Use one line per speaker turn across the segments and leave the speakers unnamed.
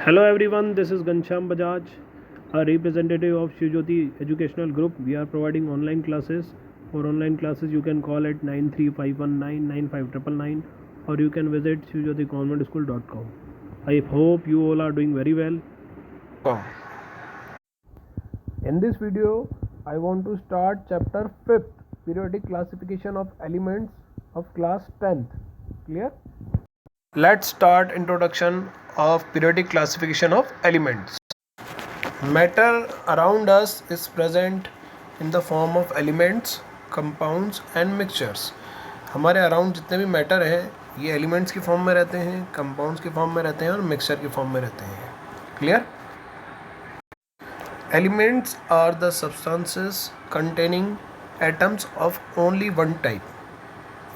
Hello everyone, this is Gansham Bajaj, a representative of Shivjyoti Educational Group. We are providing online classes. For online classes, you can call at 935199599 or you can visit shivjyoticonventschool.com. I hope you all are doing very well. In this video, I want to start chapter 5th, periodic classification of elements of class 10th. Clear? Let's start introduction of periodic classification of elements. Matter around us is present in the form of elements, compounds and mixtures. हमारे around जितने भी matter हैं ये elements की form में रहते हैं, compounds की फॉर्म में रहते हैं और मिक्सचर की फॉर्म में रहते हैं. Clear? Elements are the substances containing atoms of only one type.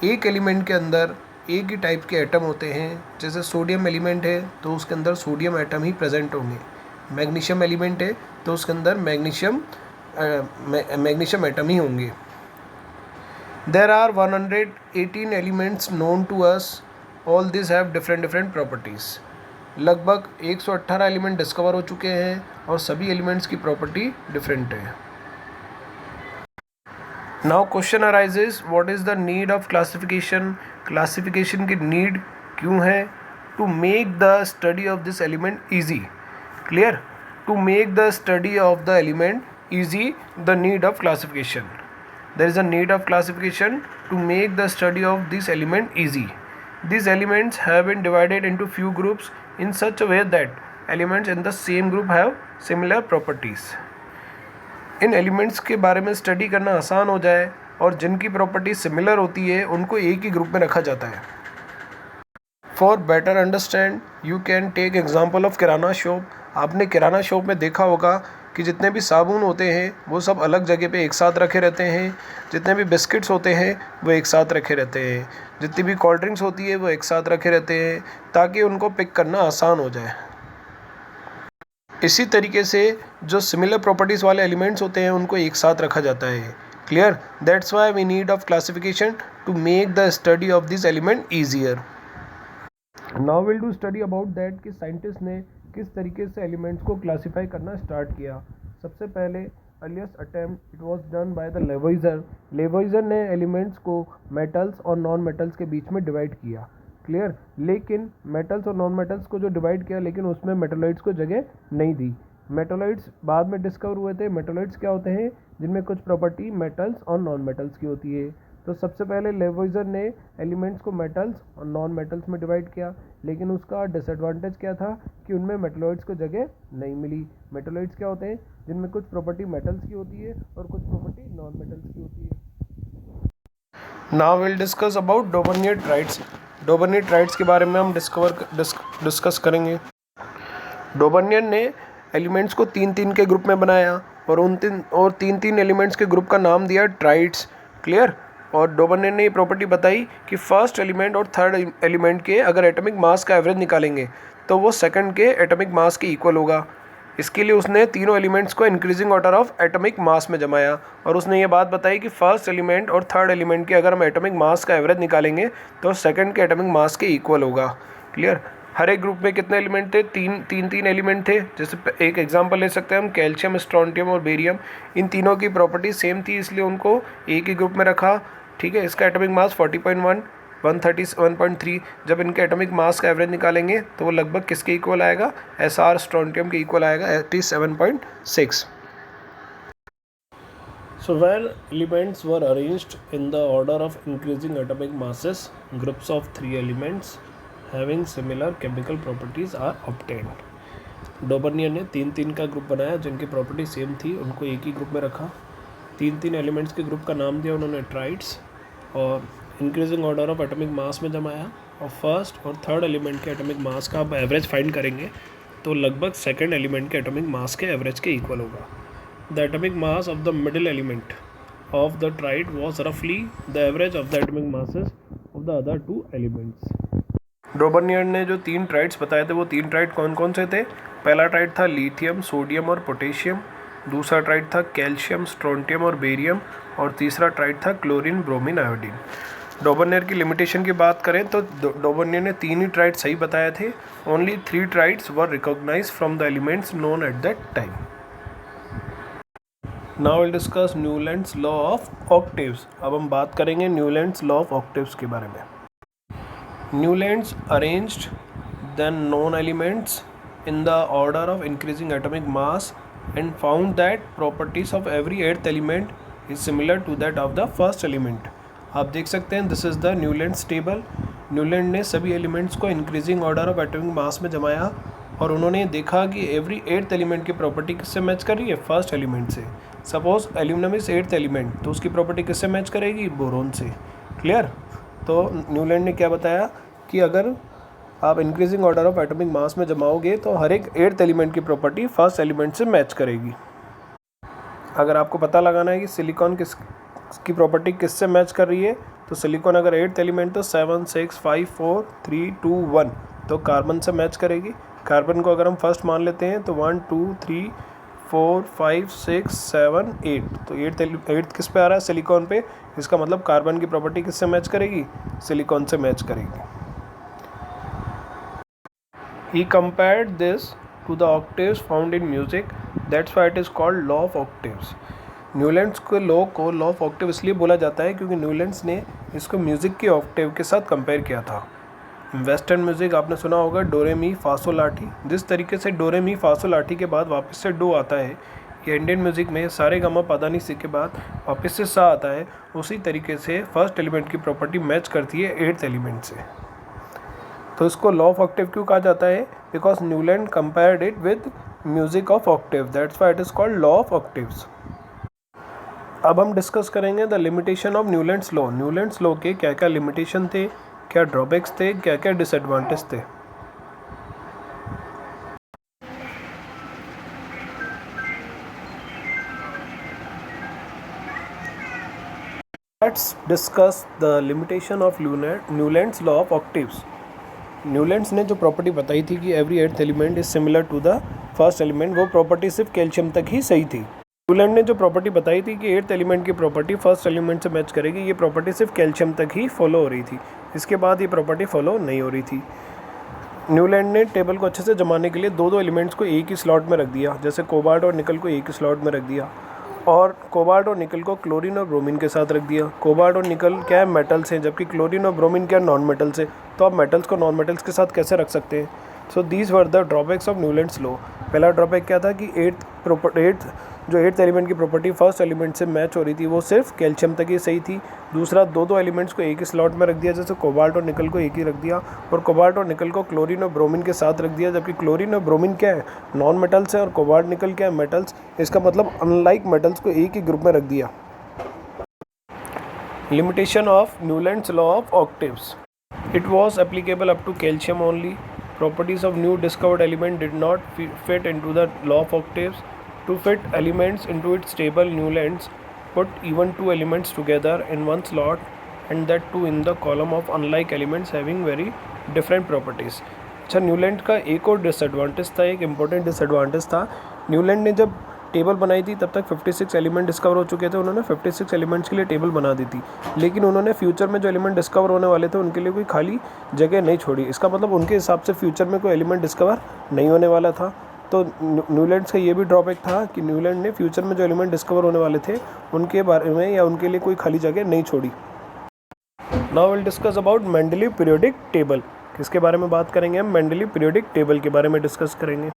एक एलिमेंट के अंदर एक ही टाइप के एटम होते हैं. जैसे सोडियम एलिमेंट है तो उसके अंदर सोडियम एटम ही प्रेजेंट होंगे. मैग्नीशियम एलिमेंट है तो उसके अंदर मैग्नीशियम एटम ही होंगे. There are 118 elements known to us. All this have different properties. लगभग 118 एलिमेंट डिस्कवर हो चुके हैं और सभी एलिमेंट्स की प्रॉपर्टी डिफरेंट है. Now question arises, what is the need of classification. Classification की नीड क्यों है? To make the study of this element easy. Clear? To make the study of the element easy, the need of classification. There is a need of classification to make the study of this element easy. These elements have been divided into few groups in such a way that elements in the same group have similar properties. In elements के बारे में study करना आसान हो जाए और जिनकी property similar होती है उनको एक ही ग्रुप में रखा जाता है. For better understand you can take example of kirana shop. आपने किराना शॉप में देखा होगा कि जितने भी साबुन होते हैं वो सब अलग जगह पे एक साथ रखे रहते हैं. जितने भी बिस्किट्स होते हैं वो एक साथ रखे रहते हैं. जितनी भी कोल्ड ड्रिंक्स होती है वो एक साथ रखे रहते हैं ताकि उनको पिक करना आसान हो जाए. इसी तरीके से जो सिमिलर प्रॉपर्टीज़ वाले एलिमेंट्स होते हैं उनको एक साथ रखा जाता है. Clear? That's why we need of classification to make the study of this element easier. Now will do study about that कि साइंटिस्ट ने किस तरीके से एलिमेंट्स को क्लासीफाई करना स्टार्ट किया. सबसे पहले earliest attempt it was done by the Lavoisier. Lavoisier ने एलिमेंट्स को मेटल्स और नॉन मेटल्स के बीच में डिवाइड किया. क्लियर? लेकिन मेटल्स और नॉन मेटल्स को जो डिवाइड किया लेकिन उसमें मेटलॉइड्स को जगह नहीं दी. मेटलॉइड्स बाद में डिस्कवर हुए थे. मेटलॉइड्स क्या होते हैं? जिनमें कुछ प्रॉपर्टी मेटल्स और नॉन मेटल्स की होती है. तो सबसे पहले लेवोइजर ने एलिमेंट्स को मेटल्स और नॉन मेटल्स में डिवाइड किया लेकिन उसका डिसएडवांटेज क्या था कि उनमें मेटलॉइड्स को जगह नहीं मिली. मेटलॉइड्स क्या होते हैं? जिनमें कुछ प्रॉपर्टी मेटल्स की होती है और कुछ प्रॉपर्टी नॉन मेटल्स की होती है. Now will discuss about Dobereiner-triads. Dobereiner-triads के बारे में हम डिस्कस करेंगे. डोबरनियर ने एलिमेंट्स को तीन तीन के ग्रुप में बनाया और तीन एलिमेंट्स के ग्रुप का नाम दिया ट्राइड्स. क्लियर? और डोबरनियर ने ये प्रॉपर्टी बताई कि फर्स्ट एलिमेंट और थर्ड एलिमेंट के अगर एटॉमिक मास का एवरेज निकालेंगे तो वो सेकंड के एटॉमिक मास के इक्वल होगा. इसके लिए उसने तीनों एलिमेंट्स को increasing order of atomic mass में जमाया और उसने ये बात बताई कि फर्स्ट एलिमेंट और थर्ड एलिमेंट के अगर हम एटॉमिक मास का एवरेज निकालेंगे तो सेकंड के एटॉमिक मास के इक्वल होगा. क्लियर? हर एक ग्रुप में कितने एलिमेंट थे? तीन एलिमेंट थे. जैसे एक एग्जांपल ले सकते हैं हम, कैल्शियम, स्ट्रोंटियम और बेरियम. इन तीनों की प्रॉपर्टी सेम थी इसलिए उनको एक ही ग्रुप में रखा. ठीक है? इसका एटॉमिक मास 40.1, 131.3. जब इनके एटॉमिक मास का एवरेज निकालेंगे तो वो लगभग किसके इक्वल आएगा? SR स्ट्रोंटियम के इक्वल आएगा, 87.6. So where elements were arranged in the order of increasing atomic masses, groups of 3 elements having similar chemical properties are obtained. Dobereiner ने तीन का ग्रुप बनाया जिनकी प्रॉपर्टी सेम थी, उनको एक ही ग्रुप में रखा. तीन एलिमेंट्स के ग्रुप का नाम दिया उन्होंने ट्राइड्स और increasing order of atomic mass में जमाया. और फर्स्ट और थर्ड एलिमेंट के एटॉमिक मास का आप एवरेज फाइंड करेंगे तो लगभग सेकंड एलिमेंट के एटॉमिक मास के एवरेज के इक्वल होगा. The atomic mass of the middle element of the triad was रफली the average of the atomic masses of the other 2 elements. Dobereiner ने जो 3 ट्राइड्स बताए थे वो 3 ट्राइड कौन कौन से थे? पहला ट्राइड था लिथियम, सोडियम और पोटेशियम. दूसरा ट्राइड था कैल्शियम, स्ट्रोंटियम और बेरियम. और तीसरा ट्राइड था क्लोरीन, ब्रोमीन, आयोडीन. डॉबर्नियर की लिमिटेशन की बात करें तो डॉबर्नियर ने 3 ही ट्राइड सही बताए थे. Only 3 triads were recognized from the elements known at that time. Now will discuss Newlands law of octaves. अब हम बात करेंगे न्यूलैंड्स लॉ ऑफ ऑक्टेव्स के बारे में. Newlands arranged then known elements in the order of increasing atomic mass and found that properties of every eighth element is similar to that of the first element. आप देख सकते हैं this is the Newlands table. Newland ने सभी elements को increasing order of atomic mass में जमाया और उन्होंने देखा कि एवरी एट्थ एलिमेंट की प्रॉपर्टी किससे मैच कर रही है, फर्स्ट एलिमेंट से. Suppose aluminium is eighth element तो उसकी प्रॉपर्टी किससे मैच करेगी, बोरोन से. क्लियर. तो न्यूलैंड ने क्या बताया कि अगर आप increasing order of atomic mass में जमाओगे तो हर एक एट्थ एलिमेंट की प्रॉपर्टी फर्स्ट एलिमेंट से मैच करेगी. अगर आपको पता लगाना है कि सिलिकॉन की प्रॉपर्टी किससे मैच कर रही है तो सिलिकॉन अगर एट्थ एलिमेंट तो 7 6 5 4 3 2 1 तो कार्बन से मैच करेगी. कार्बन को अगर हम फर्स्ट मान लेते हैं तो 1 2 3 4 5 6 7 8 तो एट्थ किस पे आ रहा है, सिलिकॉन पे. इसका मतलब कार्बन की प्रॉपर्टी किससे मैच करेगी, सिलिकॉन से मैच करेगी. He compared this to the octaves found in music. That's why it is called law of octaves. Newlands के लॉ को लॉ ऑफ ऑक्टेव इसलिए बोला जाता है क्योंकि न्यूलैंड्स ने इसको म्यूज़िक के ऑक्टेव के साथ कंपेयर किया था. वेस्टर्न म्यूज़िक आपने सुना होगा डोरे मी फासो लाठी. जिस तरीके से डोरे मी फासो लाठी के बाद वापस से डो आता है, या इंडियन म्यूज़िक में सारे गामा पादानी सी के बाद वापस से सा आता है, उसी तरीके से फर्स्ट एलिमेंट की प्रॉपर्टी मैच करती है एट्थ एलिमेंट से. तो इसको लॉ ऑफ ऑक्टेव क्यों कहा जाता है, because Newland compared it with music of octave. That's why it is called law of octaves. अब हम डिस्कस करेंगे the limitation of Newlands law. Newlands law के क्या क्या लिमिटेशन थे, क्या ड्रॉबैक्स थे, क्या क्या डिसएडवांटेज थे. Let's discuss the limitation of Newlands law of octaves. Newlands ने जो प्रॉपर्टी बताई थी कि every eighth element is similar to the first element, वो प्रॉपर्टी सिर्फ कैल्शियम तक ही सही थी. न्यूलैंड ने जो प्रॉपर्टी बताई थी कि एट्थ एलिमेंट की प्रॉपर्टी फर्स्ट एलिमेंट से मैच करेगी, ये प्रॉपर्टी सिर्फ कैल्शियम तक ही फॉलो हो रही थी. इसके बाद ये प्रॉपर्टी फॉलो नहीं हो रही थी. न्यूलैंड ने टेबल को अच्छे से जमाने के लिए दो एलिमेंट्स को एक ही स्लॉट में रख दिया. जैसे कोबाल्ट और निकल को एक ही स्लॉट में रख दिया और कोबाल्ट और निकल को क्लोरीन और ब्रोमीन के साथ रख दिया. कोबाल्ट और निकल क्या है, मेटल्स हैं, जबकि क्लोरीन और ब्रोमीन क्या नॉन मेटल्स है. तो आप मेटल्स को नॉन मेटल्स के साथ कैसे रख सकते हैं. सो these were the drawbacks of Newlands law. पहला ड्रॉबैक क्या था कि एट्थ एलिमेंट की प्रॉपर्टी फर्स्ट एलिमेंट से मैच हो रही थी, वो सिर्फ कैल्शियम तक ही सही थी. दूसरा, दो एलिमेंट्स को एक ही स्लॉट में रख दिया, जैसे कोबाल्ट और निकल को एक ही रख दिया और कोबाल्ट और निकल को क्लोरीन और ब्रोमीन के साथ रख दिया, जबकि क्लोरीन और ब्रोमीन क्या है, नॉन मेटल्स है और कोबाल्ट निकल क्या है, मेटल्स. इसका मतलब अनलाइक मेटल्स को एक ही ग्रुप में रख दिया. Limitation of Newlands law of octaves. It was applicable up to calcium only. Properties of new discovered element did not fit into the law of octaves. To fit elements into its table, Newlands put even two elements together in one slot, and that too in the column of unlike elements having very different properties. अच्छा, Newland का एक और disadvantage था, एक important disadvantage था. Newland ने जब table बनाई थी तब तक 56 एलिमेंट डिस्कवर हो चुके थे. उन्होंने 56 एलिमेंट्स के लिए टेबल बना दी थी, लेकिन उन्होंने फ्यूचर में जो एलिमेंट डिस्कवर होने वाले थे उनके लिए कोई खाली जगह नहीं छोड़ी. इसका मतलब उनके हिसाब से फ्यूचर में कोई एलिमेंट डिस्कवर नहीं होने वाला था. तो न्यूलैंड्स का ये भी ड्रॉबैक था कि न्यूलैंड ने फ्यूचर में जो एलिमेंट डिस्कवर होने वाले थे उनके बारे में या उनके लिए कोई खाली जगह नहीं छोड़ी. Now will discuss about Mendeleev periodic table. किसके बारे में बात करेंगे हम, मेंडलीव पीरियोडिक टेबल के बारे में डिस्कस करेंगे.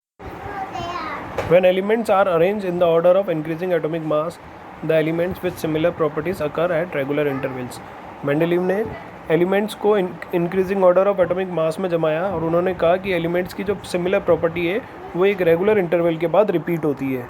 When elements are arranged in the order of increasing atomic mass, the elements with similar properties occur at regular intervals. Mendeleev ने एलिमेंट्स को increasing order of atomic mass में जमाया और उन्होंने कहा कि एलिमेंट्स की जो सिमिलर प्रॉपर्टी है वो एक रेगुलर इंटरवल के बाद रिपीट होती है.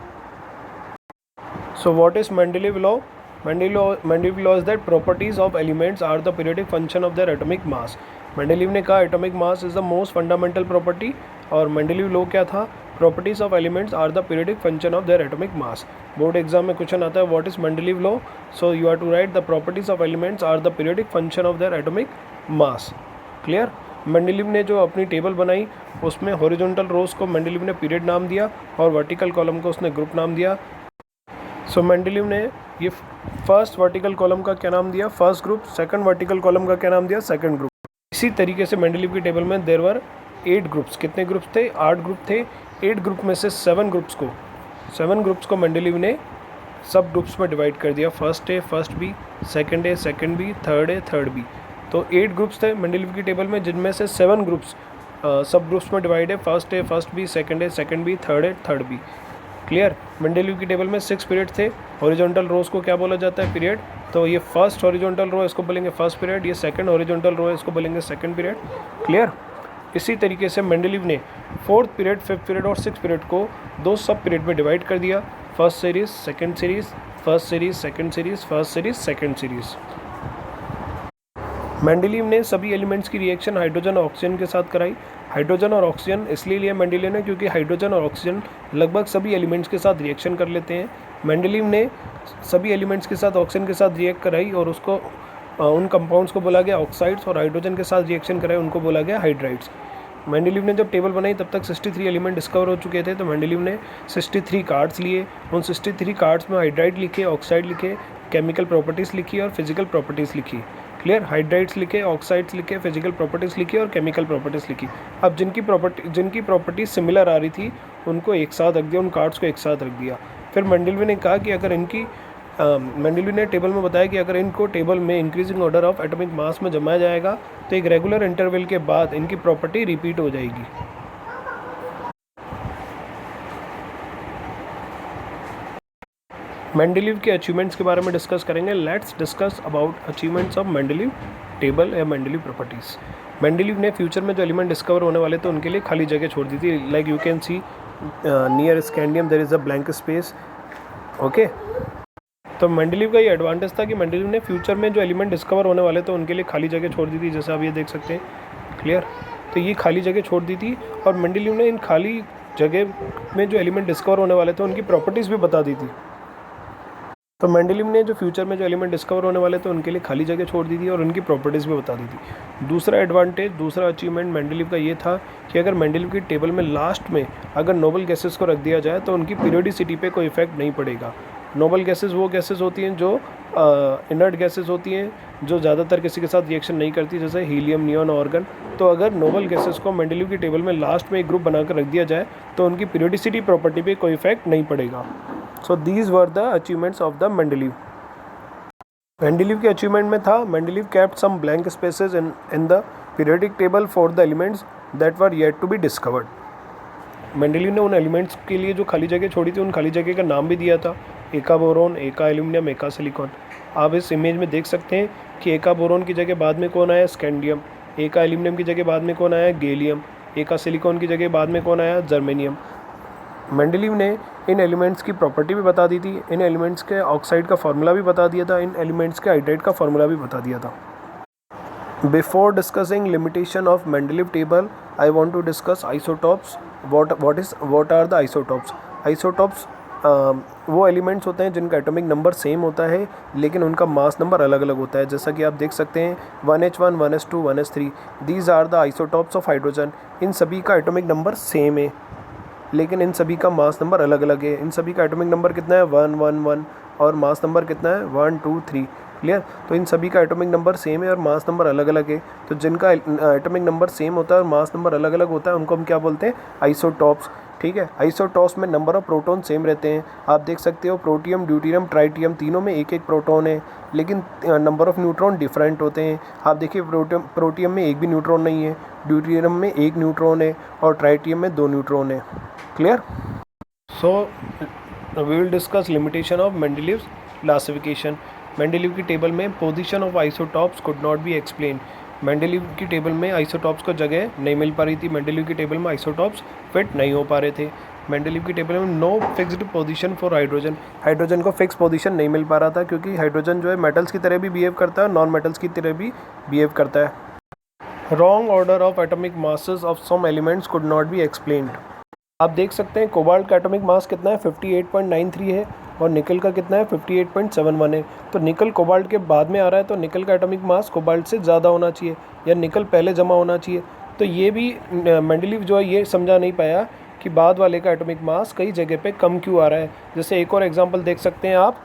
So what is Mendeleev law? Mendeleev law is that properties of elements are the periodic function of their atomic mass. Mendeleev ने कहा atomic mass is the most fundamental property, और Mendeleev law क्या था, properties of elements are the periodic function of their atomic mass. Board exam में question आता है what is Mendeleev law, so you are to write the properties of elements are the periodic function of their atomic mass. Clear. Mendeleev ने जो अपनी table बनाई उसमें horizontal रोज को Mendeleev ने पीरियड नाम दिया और वर्टिकल कॉलम को उसने ग्रुप नाम दिया. सो मेंडलीव ने ये फर्स्ट वर्टिकल कॉलम का क्या नाम दिया, first group, second vertical column का क्या नाम दिया, सेकंड ग्रुप। इसी तरीके से मेंडलीव की टेबल में देयर वर 8 ग्रुप्स, कितने ग्रुप्स थे, 8 ग्रुप थे। 8 ग्रुप में से 7 ग्रुप्स को मेंडलीव ने सब ग्रुप्स में डिवाइड कर दिया। First A first B, second A second B, third A third B. तो 8 ग्रुप्स थे मेंडलीव की टेबल में, जिनमें से 7 ग्रुप्स सब ग्रुप्स में डिवाइड है। First A first B, second A second B, third A third B. Clear. Mendeleev की टेबल में 6 पीरियड थे। हॉरिजॉन्टल रोज को क्या बोला जाता है, पीरियड। तो ये फर्स्ट हॉरिजॉन्टल रो है, इसको बोलेंगे फर्स्ट पीरियड। ये सेकंड हॉरिजॉन्टल रो है, इसको बोलेंगे सेकंड पीरियड। क्लियर। इसी तरीके से मेंडलीव ने 4th पीरियड, 5th पीरियड और 6th पीरियड को 2 सब पीरियड में डिवाइड कर दिया। First series, second series, first series, second series, first series, second series. Mendeleev ने सभी एलिमेंट्स की रिएक्शन हाइड्रोजन और ऑक्सीजन के साथ कराई। हाइड्रोजन और ऑक्सीजन इसलिए लिया मेंडलीव ने क्योंकि हाइड्रोजन और ऑक्सीजन लगभग सभी एलिमेंट्स के साथ रिएक्शन कर लेते हैं। मेंडलीव ने सभी एलिमेंट्स के साथ ऑक्सीजन के साथ रिएक्ट कराई और उसको उन कंपाउंड्स को बोला गया ऑक्साइड्स, और हाइड्रोजन के साथ रिएक्शन कराई उनको बोला गया हाइड्राइड्स। मेंडलीव ने जब टेबल बनाई तब तक 63 एलिमेंट डिस्कवर हो चुके थे, तो मेंडलीव ने 63 कार्ड्स लिए। उन 63 कार्ड्स में हाइड्राइड लिखे, ऑक्साइड लिखे, केमिकल प्रॉपर्टीज़ लिखी और फिजिकल प्रॉपर्टीज़ लिखी। क्लियर। हाइड्राइड्स लिखे, ऑक्साइड्स लिखे, फिजिकल प्रॉपर्टीज़ लिखी और केमिकल प्रॉपर्टीज़ लिखी। अब जिनकी प्रॉपर्टीज सिमिलर आ रही थी उनको एक साथ रख दिया, उन कार्ड्स को एक साथ रख दिया। फिर मेंडलीव ने कहा कि अगर मेंडलीव ने टेबल में बताया कि अगर इनको टेबल में increasing order of atomic mass में जमाया जाएगा तो एक रेगुलर इंटरवल के बाद इनकी प्रॉपर्टी रिपीट हो जाएगी। मेंडलीव के अचीवमेंट्स के बारे में डिस्कस करेंगे। Let's discuss about achievements of Mendeleev table या मेंडलीव प्रॉपर्टीज़। मेंडलीव ने फ्यूचर में जो एलिमेंट डिस्कवर होने वाले थे उनके लिए खाली जगह छोड़ दी थी। Like you can see near scandium there is a blank space. Okay. तो मेंडलीव का ये एडवांटेज था कि मेंडलीव ने फ्यूचर में जो एलिमेंट डिस्कवर होने वाले थे उनके लिए खाली जगह छोड़ दी थी, जैसा आप ये देख सकते हैं। क्लियर। तो ये खाली जगह छोड़ दी थी और मेंडलीव ने इन खाली जगह में जो एलिमेंट डिस्कवर होने वाले थे उनकी प्रॉपर्टीज़ भी बता दी थी। तो मेंडलीव ने जो फ्यूचर में जो एलिमेंट डिस्कवर होने वाले थे उनके लिए खाली जगह छोड़ दी थी और उनकी प्रॉपर्टीज़ भी बता दी थी। दूसरा अचीवमेंट मेंडलीव का ये था कि अगर मेंडलीव की टेबल में लास्ट में अगर नोबल गैसेस को रख दिया जाए तो उनकी पीरियोडिसिटी पे कोई इफेक्ट नहीं पड़ेगा। नोबल गैसेस वो गैसेस होती हैं जो इनर्ट गैसेस होती हैं, जो ज़्यादातर किसी के साथ रिएक्शन नहीं करती, जैसे हीलियम, नियॉन, ऑर्गन। तो अगर नोबल गैसेस को मेंडलीव की टेबल में लास्ट में एक ग्रुप बनाकर रख दिया जाए तो उनकी पीरियोडिसिटी प्रॉपर्टी पे कोई इफेक्ट नहीं पड़ेगा। So these were the achievements of the Mendeleev. Mendeleev के अचीवमेंट में था Mendeleev kept some blank spaces in the periodic table for the elements that were yet to be discovered. Mendeleev ने उन elements के लिए जो खाली जगह छोड़ी थी उन खाली जगह का नाम भी दिया था, एका बोरोन, एका एल्यूमिनियम, एका सिलिकॉन। आप इस इमेज में देख सकते हैं कि एका बोरोन की जगह बाद में कौन आया, स्कैंडियम। एका एल्यूमिनियम की जगह बाद में कौन आया, गैलियम। एका सिलिकॉन की जगह बाद में कौन आया, जर्मेनियम। मेंडलीव ने इन एलिमेंट्स की प्रॉपर्टी भी बता दी थी, इन एलिमेंट्स के ऑक्साइड का फार्मूला भी बता दिया था, इन एलिमेंट्स के हाइड्राइड का फार्मूला भी बता दिया था। Before discussing limitation of Mendeleev table I want to discuss isotopes. What are the isotopes. Isotopes वो एलिमेंट्स होते हैं जिनका एटॉमिक नंबर सेम होता है लेकिन उनका मास नंबर अलग अलग होता है। जैसा कि आप देख सकते हैं 1h1, 1s2, 1s3, these are the isotopes of hydrogen. इन सभी का एटॉमिक नंबर सेम है लेकिन इन सभी का मास नंबर अलग अलग है। इन सभी का एटॉमिक नंबर कितना है, 1, 1, 1, और मास नंबर कितना है, 1, 2, 3। क्लियर। तो इन सभी का एटॉमिक नंबर सेम है और मास नंबर अलग अलग है। तो जिनका एटॉमिक नंबर सेम होता है और मास नंबर अलग अलग होता है उनको हम क्या बोलते हैं, आइसोटॉप्स। ठीक है। आइसोटॉप्स में नंबर ऑफ प्रोटॉन सेम रहते हैं। आप देख सकते हो प्रोटियम, ड्यूटेरियम, ट्राइटियम तीनों में एक एक प्रोटॉन है लेकिन नंबर ऑफ न्यूट्रॉन डिफरेंट होते हैं। आप देखिए प्रोटियम में एक भी न्यूट्रॉन नहीं है, ड्यूटेरियम में 1 न्यूट्रॉन है और ट्राइटियम में 2 न्यूट्रॉन है। Clear. So we will discuss limitation of Mendeleev's classification. Mendeleev की टेबल में position of isotopes could not be explain. Mendeleev की टेबल में आइसोटॉप्स को जगह नहीं मिल पा रही थी। मेंडलीव की टेबल में आइसोटॉप्स फिट नहीं हो पा रहे थे। मेंडलीव की टेबल में no fixed position for hydrogen. Hydrogen को फिक्स पोजीशन नहीं मिल पा रहा था क्योंकि हाइड्रोजन जो है मेटल्स की तरह भी बिहेव करता है और नॉन मेटल्स की तरह भी बिहेव करता है। Wrong order of atomic masses of some elements could not be explained. आप देख सकते हैं कोबाल्ट का एटॉमिक मास कितना है, 58.93 है और निकल का कितना है, 58.71 है। तो निकल कोबाल्ट के बाद में आ रहा है तो निकल का एटॉमिक मास कोबाल्ट से ज़्यादा होना चाहिए या निकल पहले जमा होना चाहिए। तो ये भी मेंडलीव जो है ये समझा नहीं पाया कि बाद वाले का एटॉमिक मास कई जगह पे कम क्यों आ रहा है। जैसे एक और एग्जांपल देख सकते हैं आप,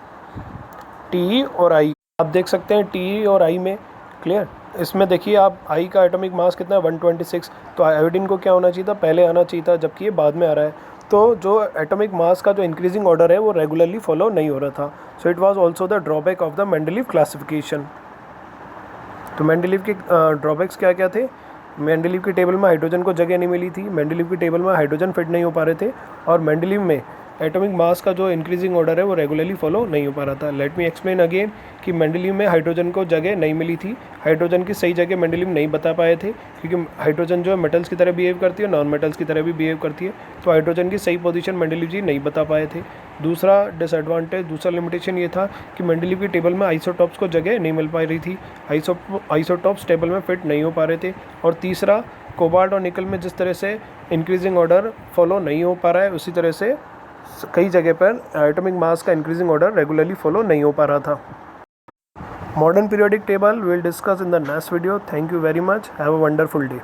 टी और आई, आप देख सकते हैं टी और आई में, क्लियर। इसमें देखिए आप, आई का एटॉमिक मास कितना है 126, तो आयोडीन को क्या होना चाहिए था, पहले आना चाहिए था, जबकि ये बाद में आ रहा है। तो जो एटॉमिक मास का जो इंक्रीजिंग ऑर्डर है वो रेगुलरली फॉलो नहीं हो रहा था। So it was also the drawback of the Mendeleev classification. तो मेंडलीव के ड्रॉबैक्स क्या क्या थे, मेंडलीव की टेबल में हाइड्रोजन को जगह नहीं मिली थी, मेंडलीव की टेबल में हाइड्रोजन फिट नहीं हो पा रहे थे, और मेंडलीव में एटॉमिक मास का जो इंक्रीजिंग ऑर्डर है वो रेगुलरली फॉलो नहीं हो पा रहा था। लेट मी एक्सप्लेन अगेन कि मेंडलीव में हाइड्रोजन को जगह नहीं मिली थी, हाइड्रोजन की सही जगह मेंडलीव नहीं बता पाए थे, क्योंकि हाइड्रोजन जो है मेटल्स की तरह बिहेव करती है, नॉन मेटल्स की तरह भी बिहेव करती है, तो हाइड्रोजन की सही पोजीशन मेंडलीव जी नहीं बता पाए थे। दूसरा डिसएडवांटेज, दूसरा लिमिटेशन ये था कि मेंडलीव की टेबल में आइसोटॉप्स को जगह नहीं मिल पा रही थी, आइसोटॉप्स टेबल में फिट नहीं हो पा रहे थे। और तीसरा, कोबाल्ट और निकल में जिस तरह से इंक्रीजिंग ऑर्डर फॉलो नहीं हो पा रहा है, उसी तरह से कई जगह पर एटॉमिक मास का इंक्रीजिंग ऑर्डर रेगुलरली फॉलो नहीं हो पा रहा था। Modern periodic table will discuss in the next video. Thank you very much, have a wonderful day.